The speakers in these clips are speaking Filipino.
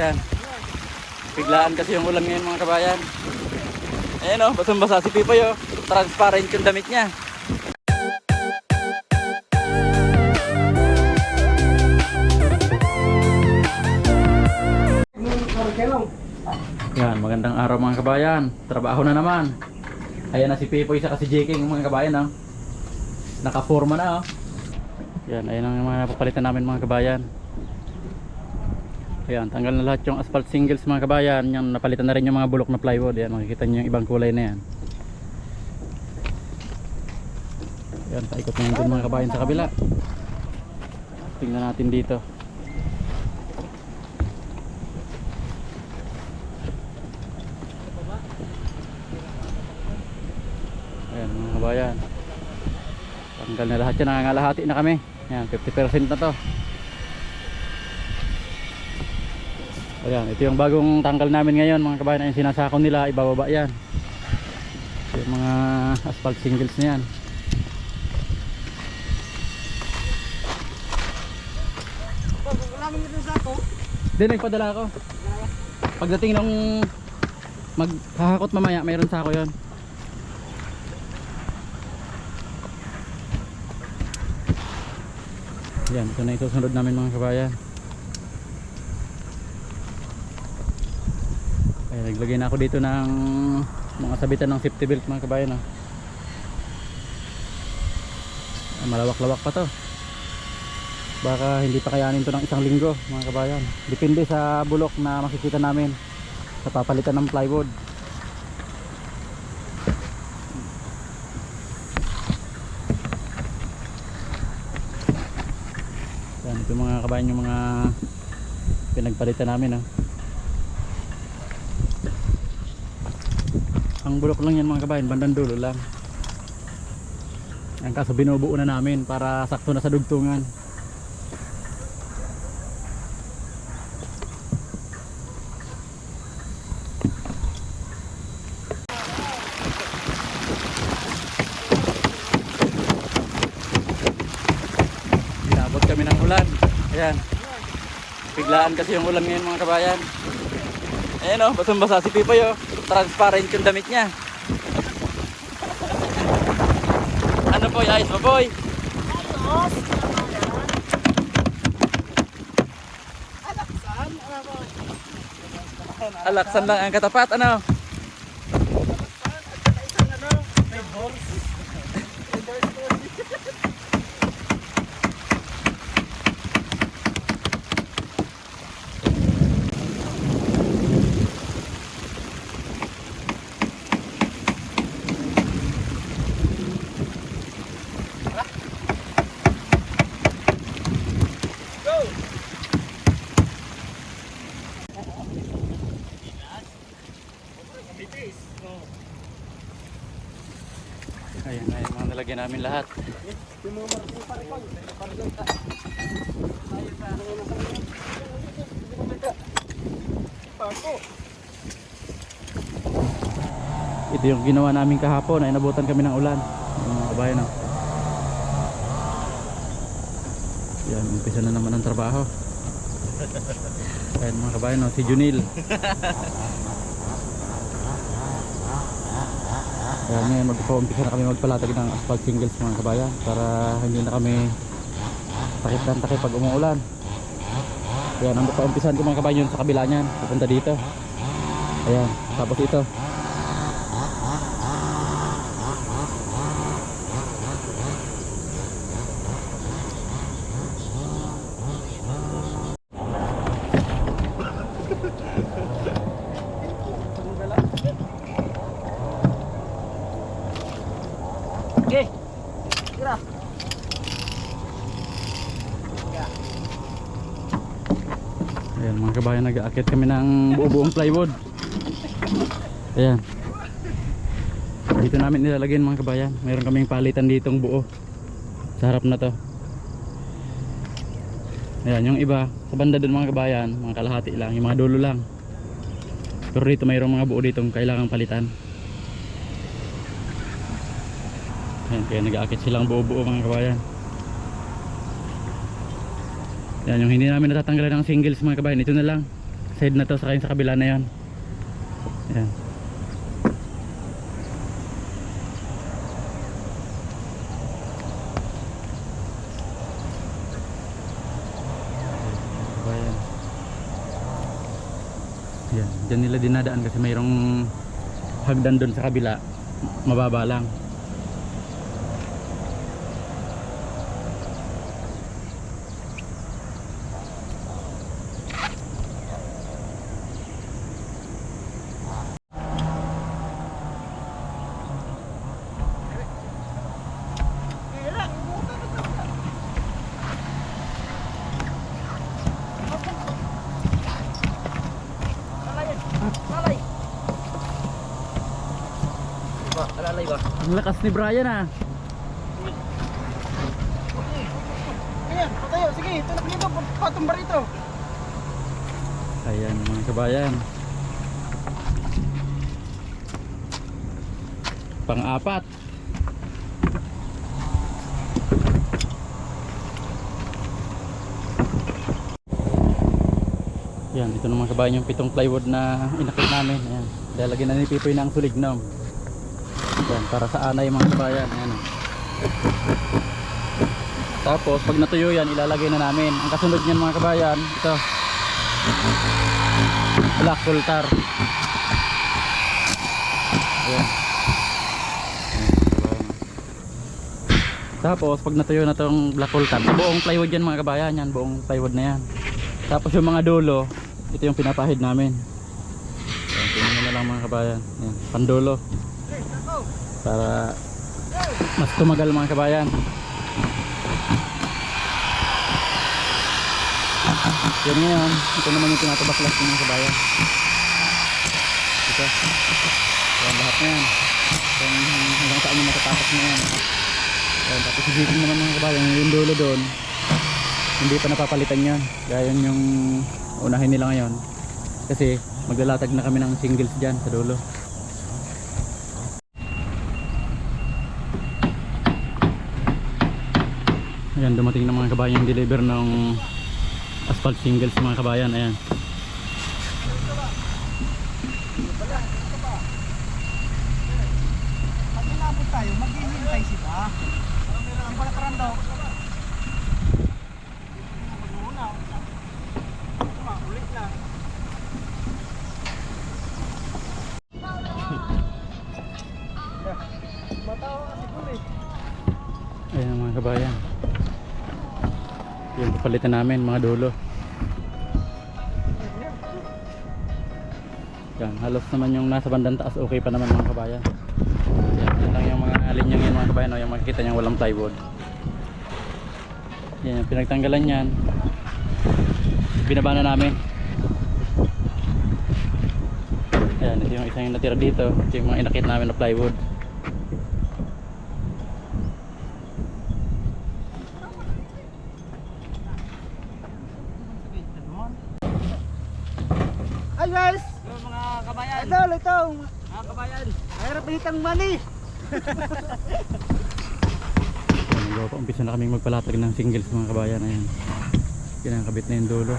Ayan. Biglaan kasi yung ulan ngayon mga kabayan. Ayan o, basang basa si Pipoy o. Transparent yung damit niya. Yan, magandang araw mga kabayan. Trabaho na naman. Ayan na si Pipoy sa kasi Jeking mga kabayan o. Nakaforma na o. Yan, ayan ang mga napapalitan namin mga kabayan. Ayan, tanggal na lahat yung asphalt singles mga kabayan. Yan, napalitan na rin yung mga bulok na plywood. Ayan, makikita nyo yung ibang kulay na yan. Ayan, paikot na yun dun mga kabayan sa kabila. Tingnan natin dito. Ayan mga kabayan. Tanggal na lahat yan, nangangalahati na kami. Ayan, 50% na to. Ayan, ito yung bagong tanggal namin ngayon mga kabayan. Yung sinasako nila, ibababa yan. Yung mga asphalt singles na yan. Hindi, nagpadala ako. Pagdating ng maghahakot mamaya, mayroon sako yon. Yan, ito na isusunod namin mga kabayan. Ayan, naglagay na ako dito ng mga sabitan ng safety belt mga kabayan. Malawak-lawak pa to. Baka hindi pa kayanin to ng isang linggo mga kabayan. Depende sa bulok na makikita namin sa papalitan ng plywood. Yan, ito mga kabayan yung mga pinagpalitan namin. Ang bulok lang yan mga kabayan, bandang dulo lang. Ang kaso binubuo na namin para sakto na sa dugtungan. Inabot kami ng ulan. Ayan. Biglaan kasi yung ulan ngayon mga kabayan. Ayan o, basang basa si Pipoy o. Transparent yung damit niya. Ano po, ayos mo boy? Ayos! Alaksan? Ano po? Alaksan lang ang katapat, ano? Isang ano? May horse. May horse po. Ayan, ayan mga nalagyan namin lahat. Yung mga marking parikol. Pako. Ito yung ginawa namin kahapon ay nabutan kami ng ulan. Mga kabayan o. Yan, umpisa na naman ang trabaho. Ayan mga kabayan o, si Junil. Ayan ngayon, magpaumpisa na kami magpalatag ng asphalt shingles mga kabayan para hindi na kami takip pag umuulan. Ayan, ang paumpisahan ko mga kabayan yun sa kabila niyan, pupunta dito. Ayan, tapos ito. Okay. Tira. Ayan mga kabayan, nag-aakit kami ng buo-buong plywood. Ayan. Dito namin nilalagyan mga kabayan. Mayroon kaming palitan ditong buo sa harap na to. Ayan, yung iba sa banda doon mga kabayan, mga kalahati lang, yung mga dulo lang. Pero dito mayroong mga buo ditong kailangang palitan. Ayan, kaya nag-aakit silang buo-buo mga kabayan. Yan yung hindi namin natatanggalan ng singles mga kabayan, ito na lang side na to, saka yung sa kabila na yan. Ayan. Ayan. Ayan. Diyan nila dinadaan kasi mayroong hagdan doon sa kabila, mababa lang. Alalay ba? Ang lakas ni Brian ah. Ayan, patayo. Sige, tulak dito. Patumbar ito. Ayan mga kabayan. Pang-apat. Yan, dito naman kabayan yung 7 plywood na inakit namin. Ayan. Lalagyan na ni Pipoy ng sulignom. Yan, para sa anay mga kabayan. Ayan. Tapos pag natuyo yan, ilalagay na namin. Ang kasunod niyan mga kabayan, ito. Black wool tar. Ayan. Tapos pag natuyo na tong black wool tar, buong plywood yan mga kabayan, yan buong plywood na yan. Tapos yung mga dulo, ito yung pinapahid namin. Ayan, tingnan na lang mga kabayan. Ayan, pandulo. Para mas tumagal mga kabayan. Yan ngayon, ito naman yung tinatubaklas ng mga kabayan. Ito. Ayan, lahat na yan. Hanggang saan yung matatapos na yan. Ayan, tapos isipin naman mga kabayan, yung dulo doon, hindi pa napapalitan yan. Gaya yung unahin nila ngayon. Kasi maglalatag na kami ng shingles dyan sa dulo. Ayan, dumating na mga kabayan yung deliver ng asphalt shingles mga kabayan. Ayan. Pag inabot tayo, maghihintay sila. Hindi pa nakarando. Ulit na. Matawa kasi ko eh. Ayan mga kabayan. Yung papalitan namin mga dulo. Yan, halos naman yung nasa bandang taas okay pa naman mga kabayan. Yan lang yung mga linyang yan mga kabayan, yung makikita nyo walang plywood. Yan yung pinagtanggalan yan. Binaba na namin. Ayan, ito yung isang yung natira dito. Ito yung mga inakit namin na plywood. Hi guys! Yung mga kabayan, Idol, ito! mga kabayan, Mahirap hitang money! Ayan, umpisa na kaming magpalatag ng singles mga kabayan. Ayan, kinakabit na yung dulo.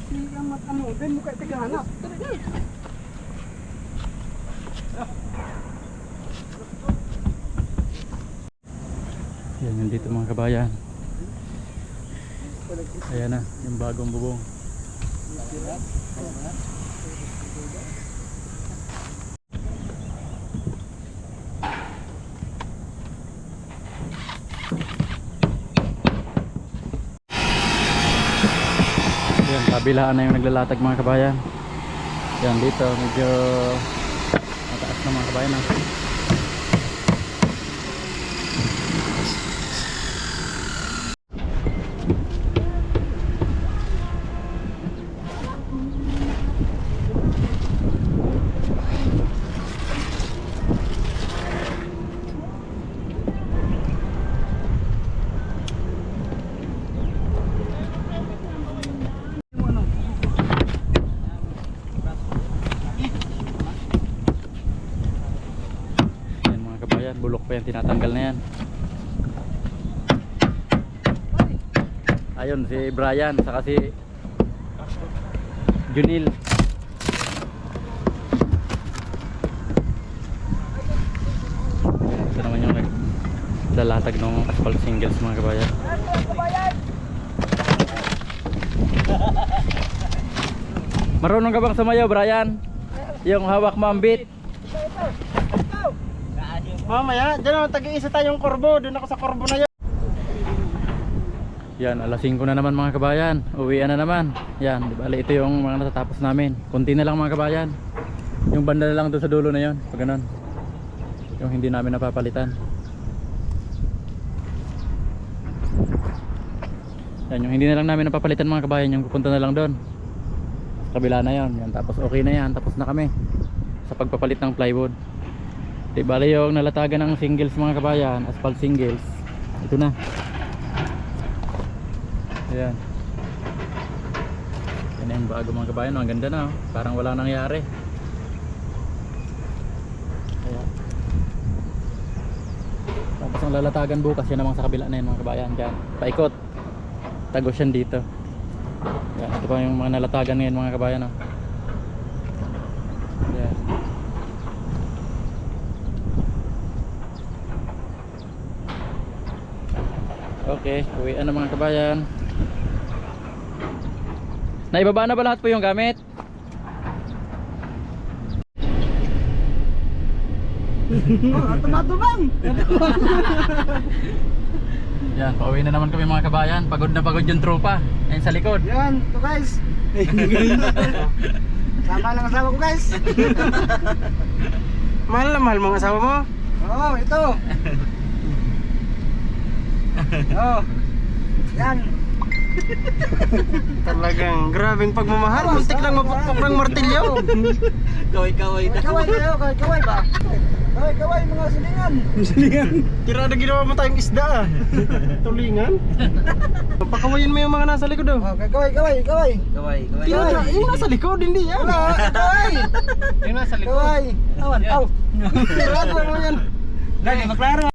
Hindi ang matamutin mo kayo tighanap. Yan yung dito mga kabayan. Ayan na, yung bagong bubong. Yan, kabilaan na yung naglalatag mga kabayan. Yan dito, medyo mataas na mga kabayan. bulok pa yan, tinatanggal na yan. Ayun si Brian saka si Junil. Ito naman yung naglalatag ng asphalt shingles mga kabayan. Marunong ka bang sumayaw, Brian? Yung hawak mo ang beat. Mamaya, dyan naman tag-iisa tayong korbo. Doon ako sa korbo na yun. Yan, alas 5 na naman mga kabayan. Uwian na naman. Yan, di bali ito yung mga natatapos namin. Kunti na lang mga kabayan. Yung banda na lang doon sa dulo na yon. Pag ganun. Yung hindi namin napapalitan. Yan, yung hindi na lang namin napapalitan mga kabayan. Yung pupunta na lang doon. Kabila na yon. Yan, tapos okay na yan. Tapos na kami sa pagpapalit ng plywood. Di bali yung nalatagan ng shingles mga kabayan. Asphalt shingles. Ito na. Ayan. Yan na yung bago mga kabayan. Ang ganda na oh. Parang wala nangyari. Ayan. Tapos ang lalatagan bukas yan namang sa kabila na yun mga kabayan. Diyan. Paikot. Tagos yan dito. Ayan. Ito pa yung mga nalatagan ngayon mga kabayan oh. Ayan. Okay. Uwian na mga kabayan. Naibaba na ba lahat po yung gamit? Tumatubang! Yan, pauwi na naman kami mga kabayan. Pagod na pagod yung tropa. Yan sa likod. Yan, ito guys. Sama lang asawa ko guys. Mahal na mahal mong asawa mo? Oo, ito. Oo. Yan. Talagang grabing pagmamahal. Muntik lang mapukpok ng martilyo. Kaway-kaway na. Kaway kayo, kaway ba? Kaway mga silingan. Silingan? Tira na ginawa mo tayong isda ah. Tulingan? Pakawayin mo yung mga nasa likod oh. Kaway. Kaway-kaway. Tira, yung nasa likod, hindi yan. Kaway. Yung nasa likod. Kaway. Awan, aw. Tira mo yan. Lagi maklaro.